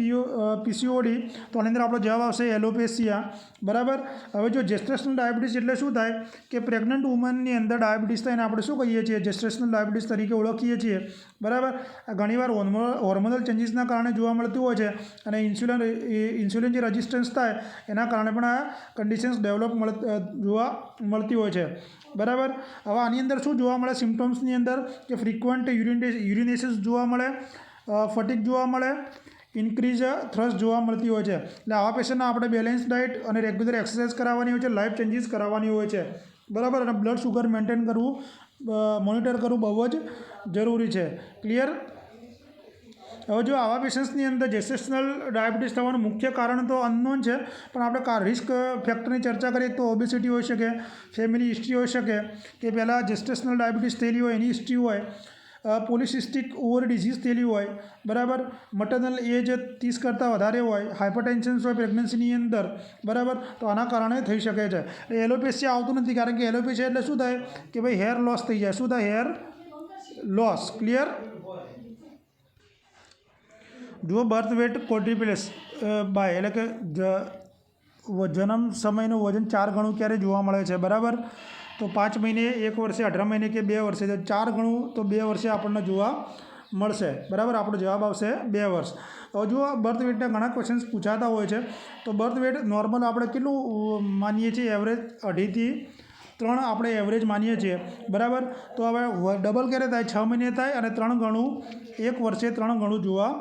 પીસીઓડી? તો આની અંદર આપણો જવાબ આવશે એલોપેશિયા. બરાબર. હવે જો જેસ્ટેશનલ ડાયાબિટીસ એટલે શું થાય કે પ્રેગ્નન્ટ વુમનની અંદર ડાયાબિટીસ થાય એને આપણે શું કહીએ છીએ? જેસ્ટેશનલ ડાયાબિટીસ તરીકે ઓળખીએ છીએ. બરાબર. આ ઘણીવાર હોર્મોનલ ચેન્જીસના કારણે જોવા મળતું હોય છે અને ઇન્સ્યુલિન જે રેઝિસ્ટન્સ થાય એના કારણે પણ આ કન્ડિશન્સ જોવા મળતી હોય છે. બરાબર. હવે આની અંદર શું જોવા મળે સિમ્ટમ્સની અંદર? કે ફ્રિકવન્ટ યુરિનેશન્સ જોવા મળે, ફટીગ જોવા મળે, ઇન્ક્રીઝ થ્રસ્ટ જોવા મળતી હોય છે. એટલે આવા પેશન્ટને આપણે બેલેન્સ ડાયટ અને રેગ્યુલર એક્સરસાઇઝ કરાવવાની હોય છે, લાઈફ ચેન્જીસ કરાવવાની હોય છે. બરાબર. અને બ્લડ શુગર મેન્ટેન કરવું, મોનિટર કરવું બહુ જ જરૂરી છે. ક્લિયર? હવે જો આવા પેશન્ટ્સની અંદર જેસ્ટેશનલ ડાયાબિટીસ થવાનું મુખ્ય કારણ તો અનનોન છે, પણ આપણે રિસ્ક ફેક્ટરની ચર્ચા કરીએ તો ઓબેસિટી હોઈ શકે, ફેમિલી હિસ્ટ્રી હોઈ શકે કે પહેલાં જેસ્ટેશનલ ડાયાબિટીસ થયેલી હોય એની હિસ્ટ્રી હોય, પોલિસિસ્ટિક ઓવરી ડિઝીઝ થયેલી હોય. બરાબર. મટર્નલ એજ 30 કરતાં વધારે હોય, હાઇપરટેન્શન હોય પ્રેગ્નન્સીની અંદર. બરાબર. તો આના કારણે થઈ શકે છે. એલોપેશિયા આવતું નથી કારણ કે એલોપેશિયા એટલે શું થાય કે ભાઈ હેર લોસ થઈ જાય. શું થાય? Hair loss. ક્લિયર? જુઓ બર્થ વેટ ક્વોડ્રિપ્લેસ બાય એટલે કે જન્મ સમયનું વજન 4 ગણું ક્યારે જોવા મળે છે? બરાબર. તો 5 મહિને, 1 વર્ષે, 18 મહિને કે 2 વર્ષે? 4 ગણું તો 2 વર્ષે આપણને જોવા મળશે. બરાબર. આપણો જવાબ આવશે 2 વર્ષ. હવે જુઓ બર્થ વેટના ઘણા ક્વેશ્ચન્સ પૂછાતા હોય છે. તો બર્થ વેટ નોર્મલ આપણે કેટલું માનીએ છીએ? એવરેજ 2.5 થી 3 આપણે એવરેજ માનીએ છીએ બરાબર. તો હવે ડબલ ક્યારે થાય? 6 મહિને થાય અને 3 ગણું 1 વર્ષે 3 ગણું જોવા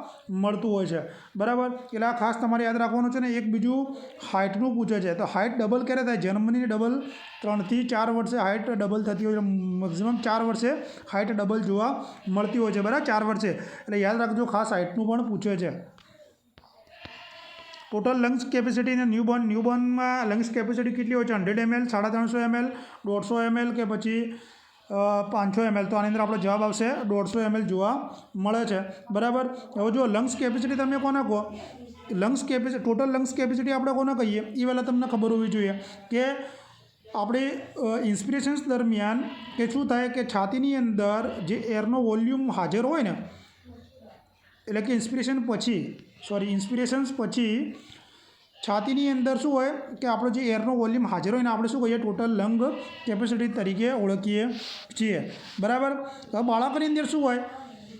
મળતું હોય છે બરાબર. એટલે આ ખાસ તમારે યાદ રાખવાનું છે ને. એક બીજું હાઇટનું પૂછે છે, તો હાઇટ ડબલ ક્યારે થાય? જન્મની ડબલ 3 થી 4 વર્ષે હાઇટ ડબલ થતી હોય છે. મેક્સિમમ 4 વર્ષે હાઇટ ડબલ જોવા મળતી હોય છે બરાબર, 4 વર્ષે. એટલે યાદ રાખજો, ખાસ હાઇટનું પણ પૂછે છે. ટોટલ લંગ્સ કેપેસિટી ને ન્યૂબોર્નમાં લંગ્સ કેપેસિટી કેટલી હોય છે? 100 ml, 350 ml, 150 ml કે પછી 500 ml. તો આની અંદર આપણો જવાબ આવશે 150 ml જોવા મળે છે બરાબર. હવે જો લંગ્સ કેપેસિટી તમે કોને કહો? ટોટલ લંગ્સ કેપેસિટી આપણે કોને કહીએ એ પહેલાં તમને ખબર હોવી જોઈએ કે આપણે ઇન્સ્પિરેશન્સ દરમિયાન કે શું થાય કે છાતીની અંદર જે એરનો વોલ્યુમ હાજર હોય ને, એટલે કે ઇન્સ્પિરેશન્સ પછી છાતીની અંદર શું હોય કે આપણો જે એરનો વોલ્યુમ હાજર હોય ને આપણે શું કહીએ? ટોટલ લંગ કેપેસિટી તરીકે ઓળખીએ છીએ બરાબર. તો બાળકોની અંદર શું હોય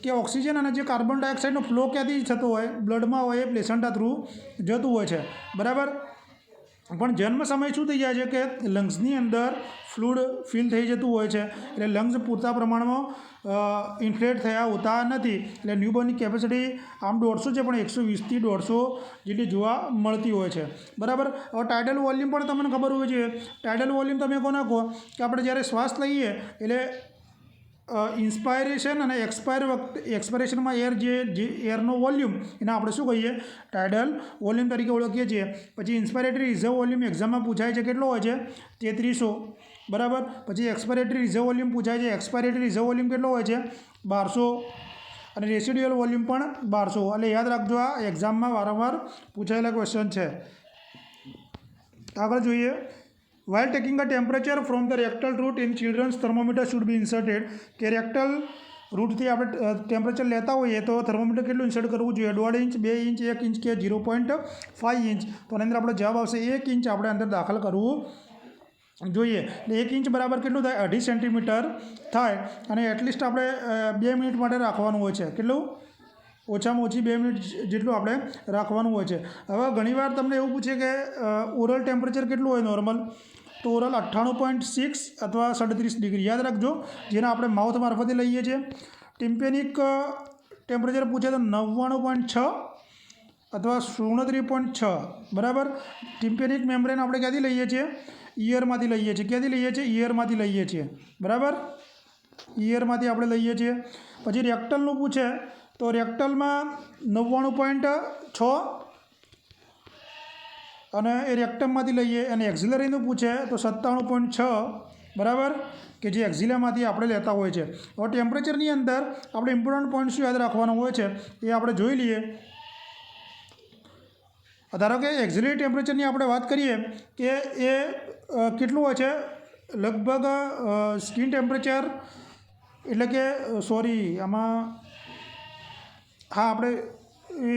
કે ઓક્સિજન અને જે કાર્બન ડાયોક્સાઇડનો ફ્લો ક્યાંથી થતો હોય? બ્લડમાં હોય, પ્લેસેન્ટા થ્રુ જતું હોય છે બરાબર. પણ જન્મ સમયે શું થઈ જાય છે કે લંગ્સની અંદર ફ્લૂડ ફિલ થઈ જતું હોય છે, એટલે લંગ્સ પૂરતા પ્રમાણમાં ઇન્ફ્લેટ થયા હોતા નથી. એટલે ન્યૂબોર્નની કેપેસિટી આમ 150 છે, પણ 120 થી 150 જેટલી જોવા મળતી હોય છે બરાબર. હવે ટાઇડલ વોલ્યુમ પણ તમને ખબર હોવી જોઈએ. ટાઇડલ વોલ્યુમ તમે કોને કહો? કે આપણે જ્યારે શ્વાસ લઈએ એટલે ઇન્સ્પાયરેશન અને એક્સપાયરેશનમાં જે એરનો વોલ્યુમ એને આપણે શું કહીએ? ટાઇડલ વોલ્યુમ તરીકે ઓળખીએ છીએ. પછી ઇન્સ્પાયરેટરી રિઝર્વ વોલ્યુમ એક્ઝામમાં પૂછાય છે, કેટલો હોય છે? 3300 બરાબર. પછી એક્સપાયરેટરી રિઝર્વ વોલ્યુમ પૂછાય છે, એક્સપાયરેટરી રિઝર્વ વોલ્યુમ કેટલો હોય છે? 1200. અને રેસિડ્યુઅલ વોલ્યુમ પણ 1200. એટલે યાદ રાખજો, આ એક્ઝામમાં વારંવાર પૂછાયેલા ક્વેશ્ચન છે. આગળ જોઈએ. While taking a temperature from the rectal root in children's, thermometer should be inserted. કે રેક્ટલ રૂટથી આપણે ટેમ્પરેચર લેતા હોઈએ તો થર્મોમીટર કેટલું ઇન્સર્ટ કરવું જોઈએ? 1.5 ઇંચ, 2 ઇંચ, 1 ઇંચ કે 0.5 ઇંચ? તો આની અંદર આપણો જવાબ આવશે 1 ઇંચ આપણે અંદર દાખલ કરવું જોઈએ. એટલે 1 ઇંચ બરાબર કેટલું થાય? 2.5 સેન્ટીમીટર થાય. અને એટલીસ્ટ આપણે 2 મિનિટ માટે રાખવાનું હોય છે. કેટલું? ઓછામાં ઓછી 2 મિનિટ જેટલું આપણે રાખવાનું હોય છે. હવે ઘણીવાર તમને એવું પૂછે કે ઓરલ ટેમ્પરેચર કેટલું હોય નોર્મલ? તો ઓરલ 98.6 અથવા 37 ડિગ્રી. યાદ રાખજો, જેને આપણે માઉથ મારફતે લઈએ છીએ. ટિમ્પેનિક ટેમ્પરેચર પૂછે તો 99.6 અથવા 67.6 બરાબર. ટિમ્પેનિક મેમ્બ્રેન આપણે ક્યાંથી લઈએ છીએ? ઇયરમાંથી લઈએ છીએ. ક્યાંથી લઈએ છીએ? ઇયરમાંથી લઈએ છીએ બરાબર. ઇયરમાંથી આપણે લઈએ છીએ. પછી રેક્ટલનું પૂછે તો રેક્ટલમાં 99.6 અને એ રેક્ટમમાંથી લઈએ. અને એક્ઝિલરીનું પૂછે તો 97.6 બરાબર, કે જે એક્ઝિલામાંથી આપણે લેતા હોય છે. હવે ટેમ્પરેચરની અંદર આપણે ઇમ્પોર્ટન્ટ પોઈન્ટ શું યાદ રાખવાનો હોય છે એ આપણે જોઈ લઈએ. ધારો કે એક્ઝિલરી ટેમ્પરેચરની આપણે વાત કરીએ કે એ કેટલું હોય છે? લગભગ સ્કિન ટેમ્પરેચર, એટલે કે આમાં હા આપણે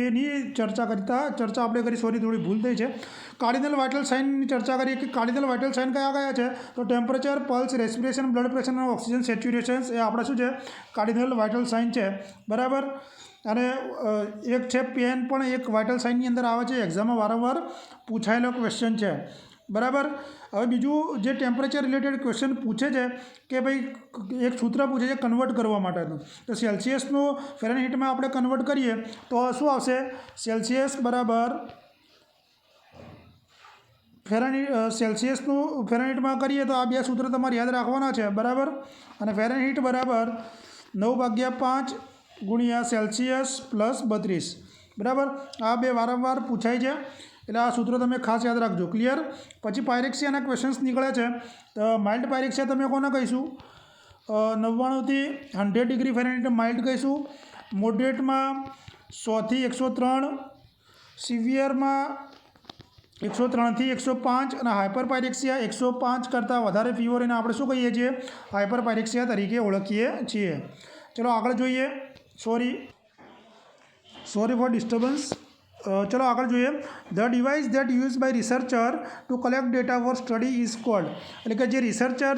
એની ચર્ચા આપણે કરી, થોડી ભૂલ થઈ છે. કાર્ડિનલ વાઇટલ સાઇનની ચર્ચા કરીએ કે કાર્ડિનલ વાઇટલ સાઇન કયા છે? તો temperature, pulse, respiration, blood pressure અને ઓક્સિજન સેચ્યુરેશન એ આપણે શું છે? કાર્ડિનલ વાઇટલ સાઇન છે બરાબર. અને એક છે પેન, પણ એક વાઇટલ સાઇનની અંદર આવે છે. એક્ઝામમાં વારંવાર પૂછાયેલો ક્વેશ્ચન છે બરાબર. હવે બીજું જે ટેમ્પરેચર રિલેટેડ ક્વેશ્ચન પૂછે છે કે ભાઈ એક સૂત્ર પૂછે છે કન્વર્ટ કરવા માટેનું. તો સેલ્સિયસનું ફેરનહીટમાં આપણે કન્વર્ટ કરીએ તો શું આવશે? સેલ્સિયસ બરાબર સેલ્સિયસનું ફેરનહીટમાં કરીએ તો આ બે સૂત્ર તમારે યાદ રાખવાના છે બરાબર. અને ફેરનહીટ બરાબર 9/5 ગુણ્યા સેલ્સિયસ પ્લસ 32 બરાબર. આ બે વારંવાર પૂછાય છે, એટલે આ સૂત્રો તમે ખાસ યાદ રાખજો. ક્લિયર? પછી પાયરેક્સિયાના ક્વેશ્ચન્સ નીકળે છે. તો માઇલ્ડ પાયરેક્સિયા તમે કોને કહીશું? 99 થી 100 ડિગ્રી ફેરનહીટ માઇલ્ડ કહીશું. મોડરેટમાં 100 થી 103, સિવિયરમાં 103 થી 105 અને હાઇપર પાયરેક્સિયા 105 કરતાં વધારે ફીવર એને આપણે શું કહીએ છીએ? હાઇપર પાયરેક્સિયા તરીકે ઓળખીએ છીએ. ચલો આગળ જોઈએ. Sorry for disturbance. ચલો આગળ જોઈએ. The device that use by researcher to collect data for study is called. એટલે કે જે રિસર્ચર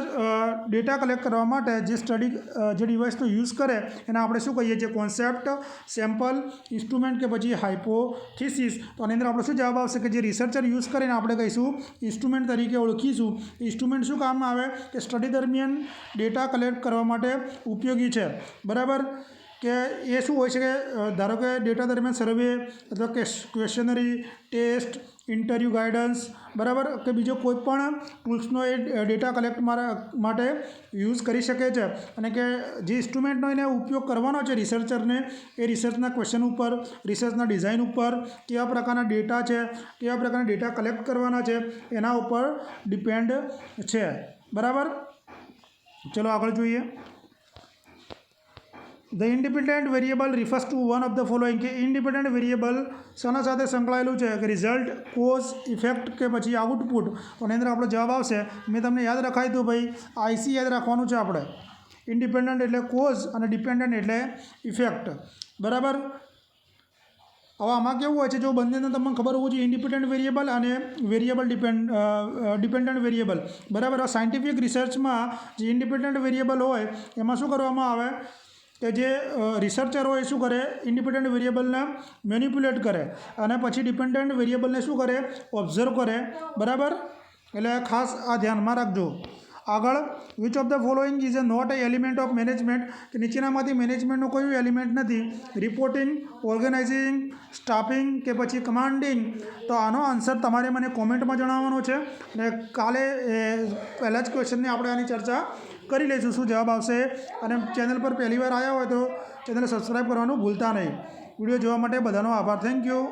ડેટા કલેક્ટ કરવા માટે જે ડિવાઇસનો યુઝ કરે એને આપણે શું કહીએ છીએ? કોન્સેપ્ટ, સેમ્પલ, ઇન્સ્ટ્રુમેન્ટ કે પછી હાઇપોથિસિસ. તો આની અંદર આપણો શું જવાબ આવશે કે જે રિસર્ચર યુઝ કરીને આપણે કહીશું ઇન્સ્ટ્રુમેન્ટ તરીકે ઓળખીશું. ઇન્સ્ટ્રુમેન્ટ શું કામમાં આવે કે સ્ટડી દરમિયાન ડેટા કલેક્ટ કરવા માટે ઉપયોગી છે. બરાબર, કે એ શું હોય છે કે ધારો કે ડેટા દરમિયાન સર્વે અથવા કે ક્વેશ્ચનરી, ટેસ્ટ, ઇન્ટરવ્યૂ ગાઈડન્સ, બરાબર, કે બીજો કોઈ પણ ટૂલ્સનો એ ડેટા કલેક્ટ માટે યુઝ કરી શકે છે. અને કે જે ઇન્સ્ટ્રુમેન્ટનો એને ઉપયોગ કરવાનો છે રિસર્ચરને, એ રિસર્ચના ક્વેશ્ચન ઉપર, રિસર્ચના ડિઝાઇન ઉપર, કેવા પ્રકારના ડેટા છે, કેવા પ્રકારના ડેટા કલેક્ટ કરવાના છે એના ઉપર ડિપેન્ડ છે. બરાબર, ચલો આગળ જોઈએ. The independent variable refers two one of the following. કે ઇન્ડિપેન્ડન્ટ વેરિયેબલ શાના સાથે સંકળાયેલું છે? કે રિઝલ્ટ, કોઝ, ઇફેક્ટ કે પછી આઉટપુટ. તો એની અંદર આપણો જવાબ આવશે, મેં તમને યાદ રખાયું હતું ભાઈ, આઈસી યાદ રાખવાનું છે આપણે. ઇન્ડિપેન્ડન્ટ એટલે કોઝ અને ડિપેન્ડન્ટ એટલે ઇફેક્ટ. બરાબર, હવે આમાં કેવું હોય છે, જો બંનેને તમને ખબર હોવું જોઈએ, ઇન્ડિપેન્ડન્ટ વેરિયેબલ અને ડિપેન્ડન્ટ વેરિયેબલ. બરાબર, સાયન્ટિફિક રિસર્ચમાં જે ઇન્ડિપેન્ડન્ટ વેરિયેબલ હોય એમાં શું કરવામાં આવે કે જે રિસર્ચર હોય શું કરે, ઇન્ડિપેન્ડન્ટ વેરિયેબલને મેનિપ્યુલેટ કરે અને પછી ડિપેન્ડન્ટ વેરિયેબલને શું કરે, ઓબ્ઝર્વ કરે. બરાબર, એટલે ખાસ આ ધ્યાનમાં રાખજો. આગળ, which of the following is not a element of management. કે નીચેનામાંથી મેનેજમેન્ટનું કોઈ એલિમેન્ટ નથી? રિપોર્ટિંગ, ઓર્ગેનાઇઝિંગ, સ્ટાફિંગ કે પછી કમાન્ડિંગ. તો આનો આન્સર તમારે મને કોમેન્ટમાં જણાવવાનો છે અને કાલે પહેલાં જ ક્વેશ્ચનની આપણે આની ચર્ચા કરી લઈશું શું જવાબ આવશે. અને ચેનલ પર પહેલી વાર આવ્યા હોય તો ચેનલ સબસ્ક્રાઈબ કરવાનું ભૂલતા નહીં. વિડીયો જોવા માટે બધાનો આભાર. Thank you.